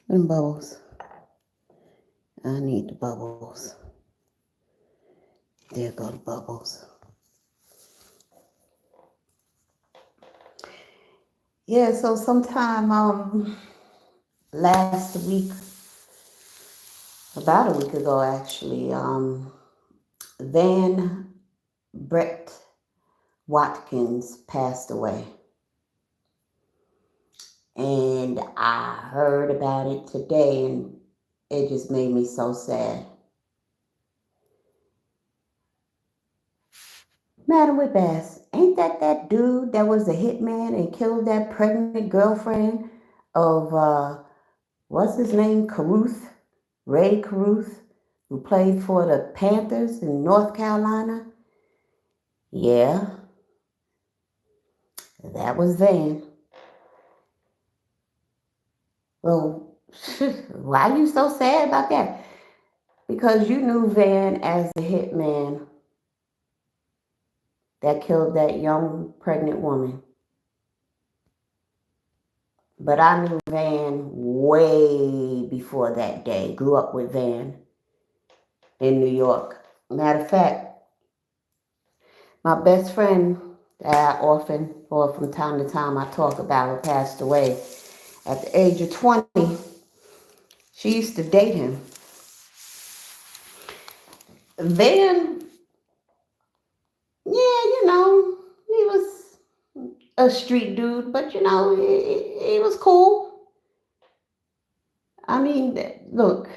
And bubbles. I need the bubbles. There go the bubbles. Yeah, so sometime last week, about a week ago actually, Van Brett Watkins passed away. And I heard about it today and it just made me so sad. Madam Whitbass, ain't that dude that was a hitman and killed that pregnant girlfriend of, what's his name, Caruth? Ray Caruth, who played for the Panthers in North Carolina? Yeah, that was Van. Well, why are you so sad about that? Because you knew Van as the hitman that killed that young pregnant woman. But I knew Van way before that day. Grew up with Van in New York. Matter of fact, my best friend that I often, or from time to time, I talk about, who passed away at the age of 20. She used to date him. Van, yeah, he was a street dude, but he was cool. I mean, look,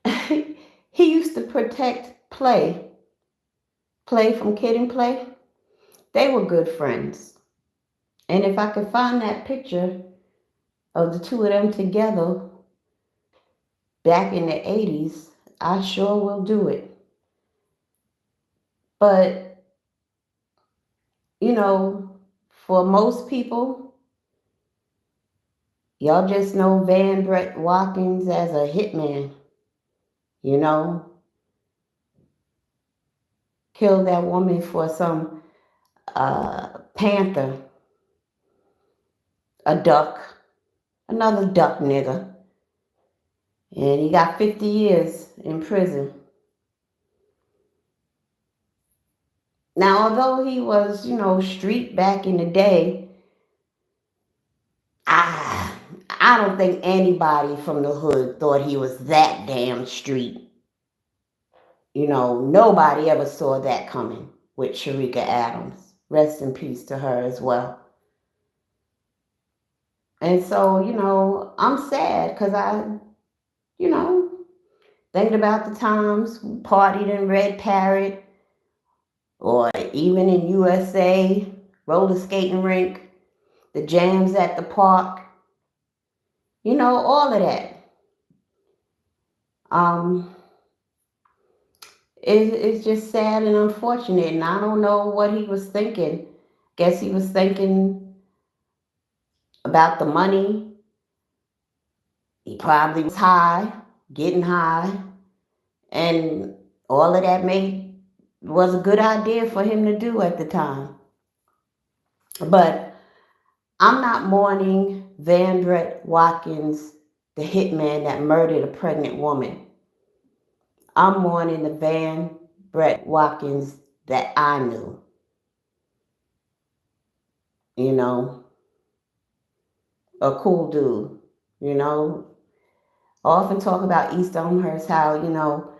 he used to protect Play from Kid and Play. They were good friends. And if I could find that picture of the two of them together back in the 80s, I sure will do it. But, you know, for most people, y'all just know Van Brett Watkins as a hitman, you know, killed that woman for some panther, a duck, another duck nigger. And he got 50 years in prison. Now, although he was, street back in the day, I, I don't think anybody from the hood thought he was that damn street. Nobody ever saw that coming with Sharika Adams. Rest in peace to her as well. And so, I'm sad because you know, thinking about the times we partied in Red Parrot or even in USA, roller skating rink, the jams at the park, all of that. Um, it's just sad and unfortunate, and I don't know what he was thinking. Guess he was thinking about the money. He probably was high, getting high, and all of that was a good idea for him to do at the time. But I'm not mourning Van Brett Watkins, the hitman that murdered a pregnant woman. I'm mourning the Van Brett Watkins that I knew. You know, a cool dude. I often talk about East Elmhurst, how,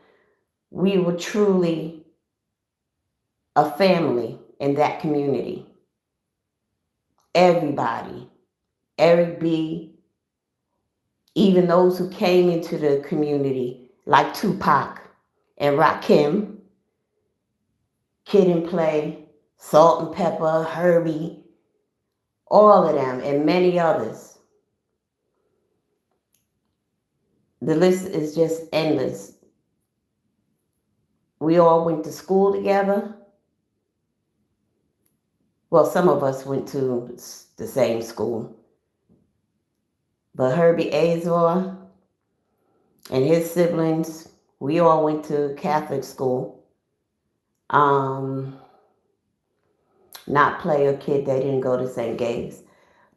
we were truly a family in that community. Everybody, Eric B., even those who came into the community, like Tupac and Rakim, Kid and Play, Salt and Pepper, Herbie, all of them, and many others. The list is just endless. We all went to school together. Well, some of us went to the same school. But Herbie Azor and his siblings, we all went to Catholic school. Not Play or Kid, they didn't go to St. Gabe's.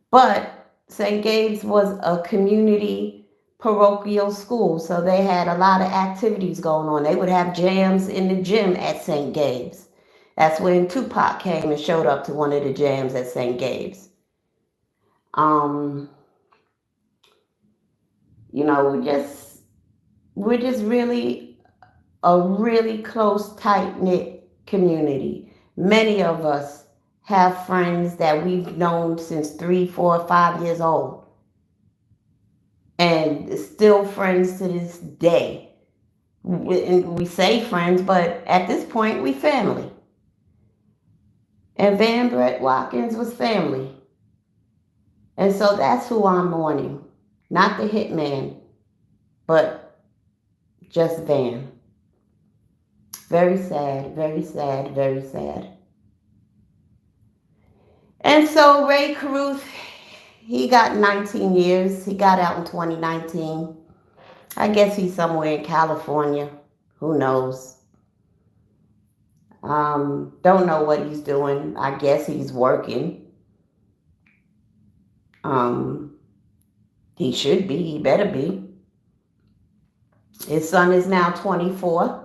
But St. Gabe's was a community parochial school, so they had a lot of activities going on. They would have jams in the gym at St. Gabe's. That's when Tupac came and showed up to one of the jams at St. Gabe's. Um, you know, we're just really a really close, tight knit community. Many of us have friends that we've known since 3, 4, 5 years old, and still friends to this day. We say friends, but at this point, we family. And Van Brett Watkins was family. And so that's who I'm mourning. Not the hitman, but just Van. Very sad, very sad, very sad. And so Ray Caruth, he got 19 years. He got out in 2019. I guess he's somewhere in California. Who knows? Don't know what he's doing. I guess he's working. Um, he should be. He better be. His son is now 24.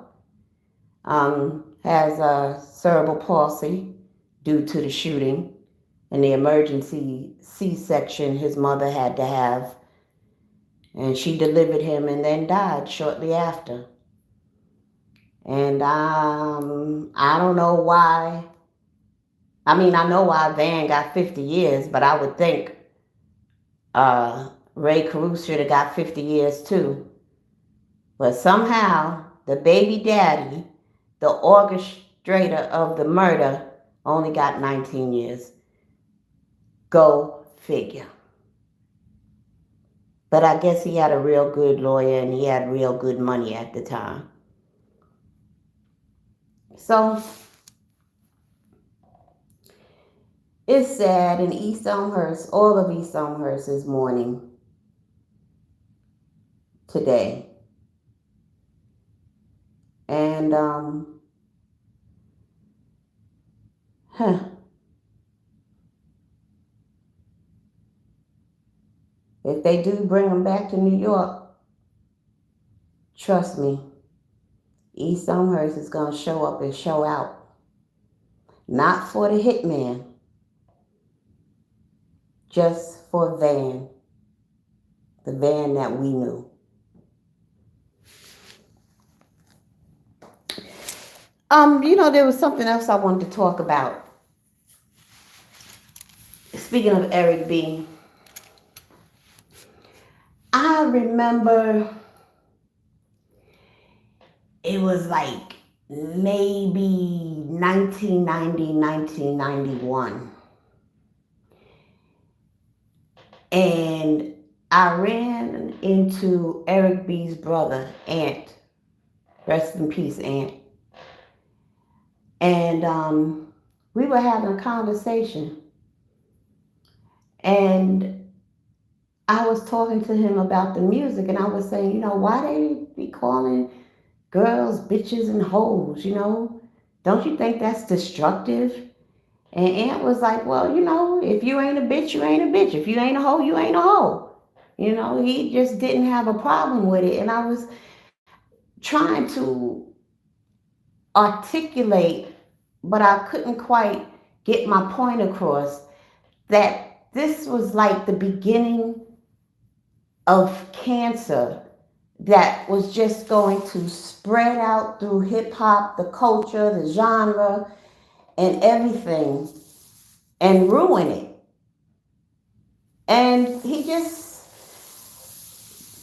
Has a cerebral palsy due to the shooting and the emergency C-section his mother had to have. And she delivered him and then died shortly after. And I don't know why. I mean, I know why Van got 50 years, but I would think Ray Caruth should have got 50 years too. But somehow, the baby daddy, the orchestrator of the murder, only got 19 years. Go figure. But I guess he had a real good lawyer and he had real good money at the time. So, it's sad, and East Elmhurst, all of East Elmhurst is mourning today. And, if they do bring him back to New York, trust me, East Elmhurst is going to show up and show out. Not for the hitman, just for Van, the Van that we knew. There was something else I wanted to talk about. Speaking of Eric B., I remember it was like maybe 1990, 1991. And I ran into Eric B's brother, Ant. Rest in peace, Ant. And we were having a conversation. And I was talking to him about the music, and I was saying, why they be calling girls bitches and hoes, Don't you think that's destructive? And Ant was like, well, if you ain't a bitch, you ain't a bitch. If you ain't a hoe, you ain't a hoe. He just didn't have a problem with it. And I was trying to articulate, but I couldn't quite get my point across, that this was like the beginning of cancer that was just going to spread out through hip hop, the culture, the genre, and everything, and ruin it. And he just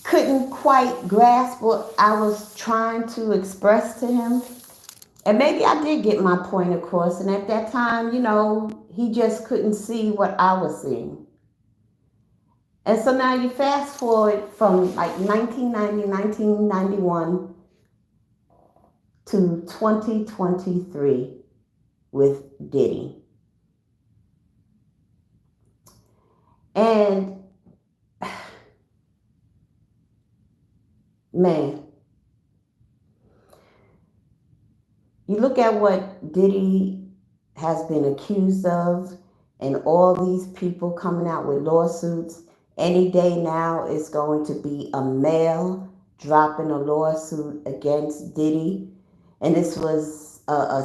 couldn't quite grasp what I was trying to express to him. And maybe I did get my point across, and at that time, he just couldn't see what I was seeing. And so now you fast forward from like 1990, 1991 to 2023 with Diddy. And man, you look at what Diddy has been accused of, and all these people coming out with lawsuits. Any day now is going to be a male dropping a lawsuit against Diddy. And this was a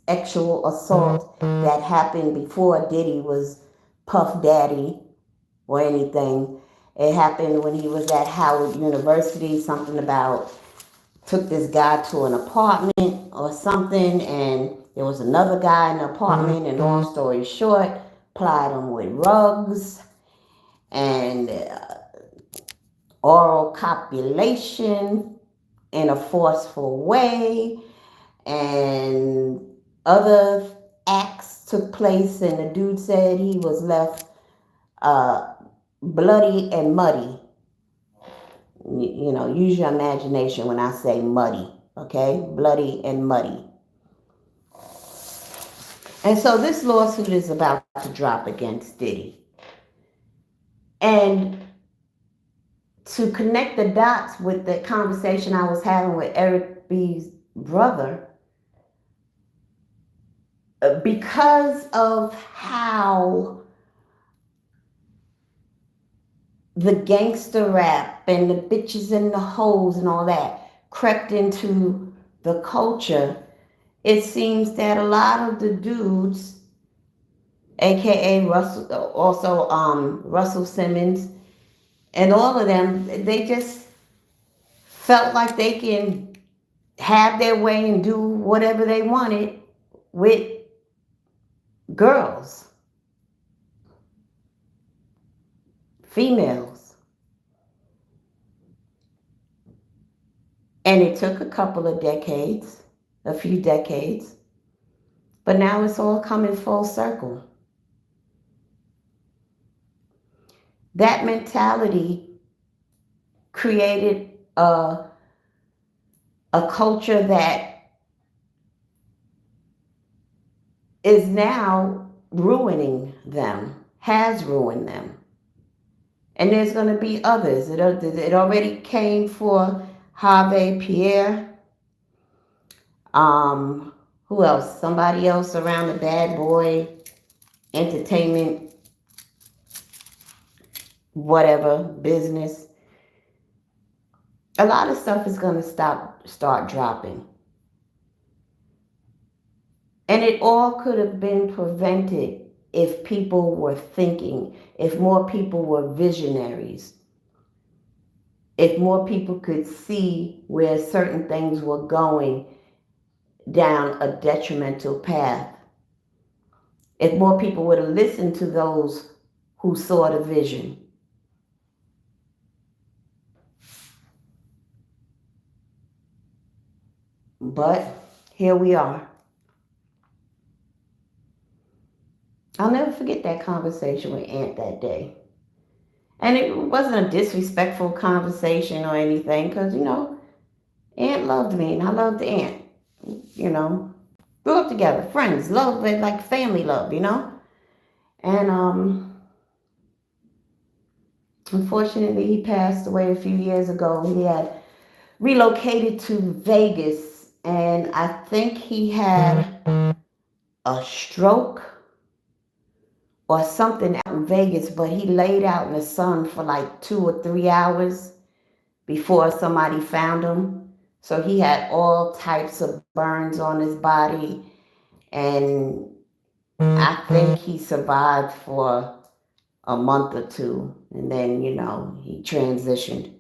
sexual assault that happened before Diddy was Puff Daddy or anything. It happened when he was at Howard University, something about took this guy to an apartment or something, and there was another guy in the apartment, and long story short, plied him with rugs and oral copulation in a forceful way, and other acts took place, and the dude said he was left uh, bloody and muddy. You know, use your imagination when I say muddy, okay? Bloody and muddy. And so this lawsuit is about to drop against Diddy. And to connect the dots with the conversation I was having with Eric B's brother, because of how the gangster rap and the bitches and the hoes and all that crept into the culture, it seems that a lot of the dudes, aka Russell, also Russell Simmons, and all of them, they just felt like they can have their way and do whatever they wanted with girls, females. And it took a couple of decades, a few decades, but now it's all coming full circle. That mentality created a culture that is now ruining them, has ruined them. And there's going to be others. It already came for Harvey Pierre. Who else? Somebody else around the bad boy entertainment, whatever, business. A lot of stuff is going to start dropping. And it all could have been prevented if people were thinking, if more people were visionaries, if more people could see where certain things were going down a detrimental path, if more people would have listened to those who saw the vision. But here we are. I'll never forget that conversation with Aunt that day. And it wasn't a disrespectful conversation or anything, because, you know, Aunt loved me and I loved Aunt. You know, grew up together, friends, love, like family love, you know. And unfortunately, he passed away a few years ago. He had relocated to Vegas, and I think he had a stroke or something out in Vegas, but he laid out in the sun for like 2 or 3 hours before somebody found him. So he had all types of burns on his body, and I think he survived for a month or two, and then, you know, he transitioned.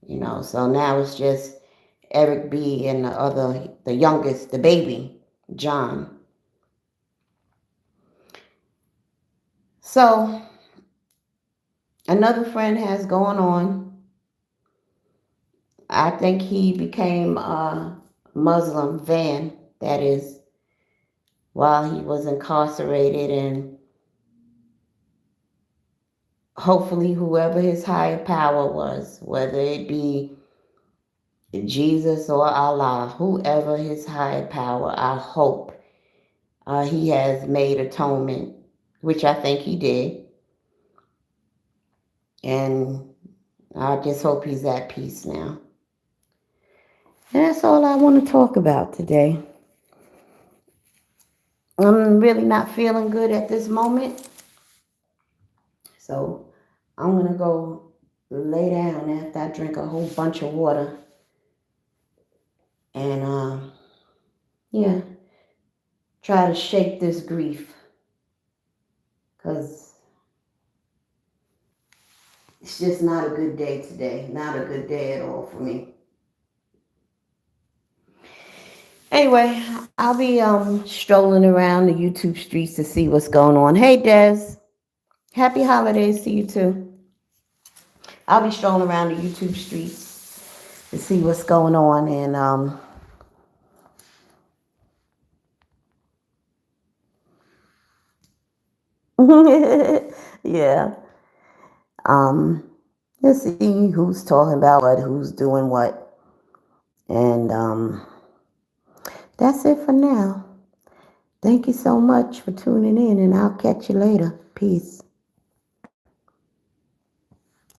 You know, so now it's just Eric B and the youngest, the baby, John. So another friend has gone on. I think he became a Muslim, Van, that is, while he was incarcerated, and hopefully whoever his higher power was, whether it be Jesus or Allah, whoever his higher power, I hope he has made atonement, which I think he did. And I just hope he's at peace now. And that's all I want to talk about today. I'm really not feeling good at this moment. So I'm gonna go lay down after I drink a whole bunch of water. And yeah, try to shake this grief. Because it's just not a good day today. Not a good day at all for me. Anyway, I'll be strolling around the YouTube streets to see what's going on. Hey Des, happy holidays to you too. I'll be strolling around the YouTube streets to see what's going on, and yeah, um, let's see who's talking about what, who's doing what, and that's it for now. Thank you so much for tuning in, and I'll catch you later. Peace.